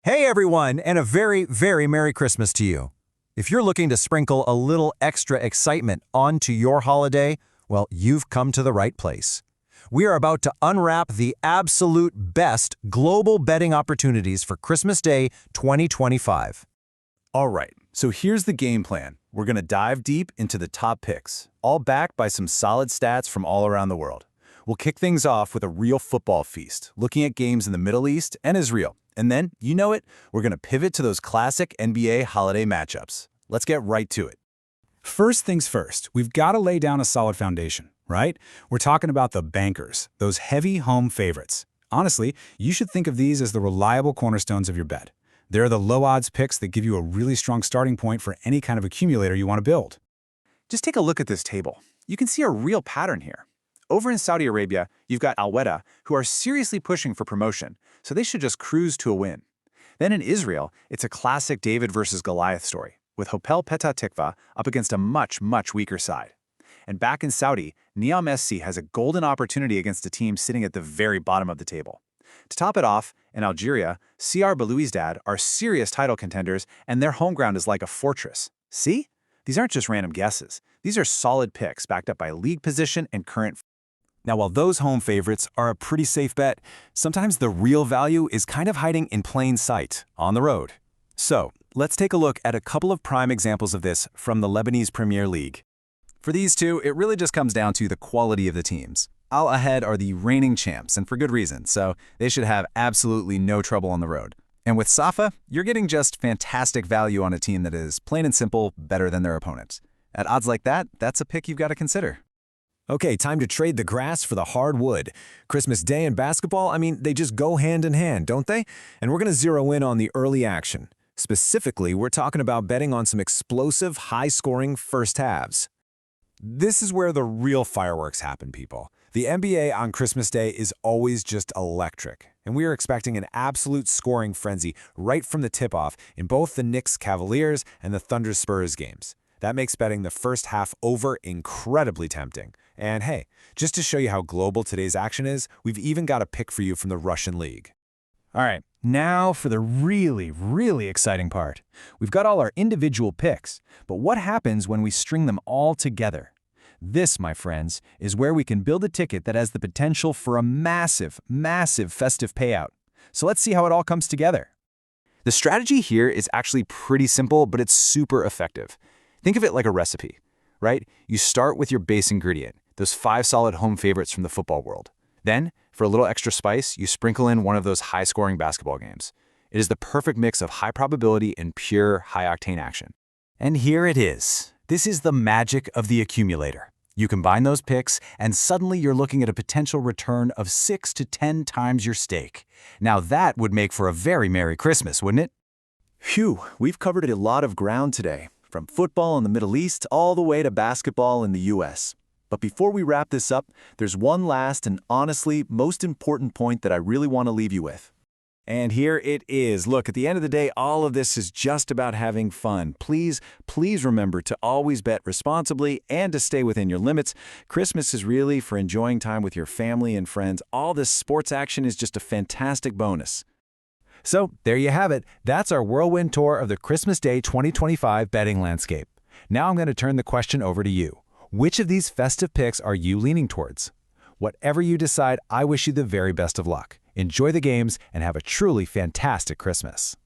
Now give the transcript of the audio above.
Hey everyone, and a very, very Merry Christmas to you. If you're looking to sprinkle a little extra excitement onto your holiday, well, you've come to the right place. We are about to unwrap the absolute best global betting opportunities for Christmas Day 2025. All right, so here's the game plan. We're going to dive deep into the top picks, all backed by some solid stats from all around the world. We'll kick things off with a real football feast, looking at games in the Middle East and Israel. And then, you know it, we're going to pivot to those classic NBA holiday matchups. Let's get right to it. First things first, we've got to lay down a solid foundation, right? We're talking about the bankers, those heavy home favorites. Honestly, you should think of these as the reliable cornerstones of your bet. They're the low-odds picks that give you a really strong starting point for any kind of accumulator you want to build. Just take a look at this table. You can see a real pattern here. Over in Saudi Arabia, you've got Al-Wehda, who are seriously pushing for promotion, so they should just cruise to a win. Then in Israel, it's a classic David versus Goliath story, with Hapoel Petah Tikva up against a much, much weaker side. And back in Saudi, Neom SC has a golden opportunity against a team sitting at the very bottom of the table. To top it off, in Algeria, CR Belouizdad are serious title contenders, and their home ground is like a fortress. See? These aren't just random guesses. These are solid picks backed up by league position and current. Now, while those home favorites are a pretty safe bet, sometimes the real value is kind of hiding in plain sight, on the road. So, let's take a look at a couple of prime examples of this from the Lebanese Premier League. For these two, it really just comes down to the quality of the teams. Al-Ahed are the reigning champs, and for good reason, so they should have absolutely no trouble on the road. And with Safa, you're getting just fantastic value on a team that is, plain and simple, better than their opponents. At odds like that, that's a pick you've got to consider. Okay, time to trade the grass for the hard wood. Christmas Day and basketball, they just go hand in hand, don't they? And we're going to zero in on the early action. Specifically, we're talking about betting on some explosive, high-scoring first halves. This is where the real fireworks happen, people. The NBA on Christmas Day is always just electric, and we are expecting an absolute scoring frenzy right from the tip-off in both the Knicks Cavaliers and the Thunder Spurs games. That makes betting the first half over incredibly tempting. And hey, just to show you how global today's action is, we've even got a pick for you from the Russian League. All right, now for the really, really exciting part. We've got all our individual picks, but what happens when we string them all together? This, my friends, is where we can build a ticket that has the potential for a massive, massive festive payout. So let's see how it all comes together. The strategy here is actually pretty simple, but it's super effective. Think of it like a recipe, right? You start with your base ingredient, those 5 solid home favorites from the football world. Then, for a little extra spice, you sprinkle in one of those high-scoring basketball games. It is the perfect mix of high probability and pure high-octane action. And here it is. This is the magic of the accumulator. You combine those picks, and suddenly you're looking at a potential return of 6 to 10 times your stake. Now that would make for a very Merry Christmas, wouldn't it? Phew, we've covered a lot of ground today, from football in the Middle East all the way to basketball in the U.S. But before we wrap this up, there's one last and honestly most important point that I really want to leave you with. And here it is. Look, at the end of the day, all of this is just about having fun. Please remember to always bet responsibly and to stay within your limits. Christmas is really for enjoying time with your family and friends. All this sports action is just a fantastic bonus. So there you have it. That's our whirlwind tour of the Christmas Day 2025 betting landscape. Now I'm going to turn the question over to you. Which of these festive picks are you leaning towards? Whatever you decide, I wish you the very best of luck. Enjoy the games and have a truly fantastic Christmas.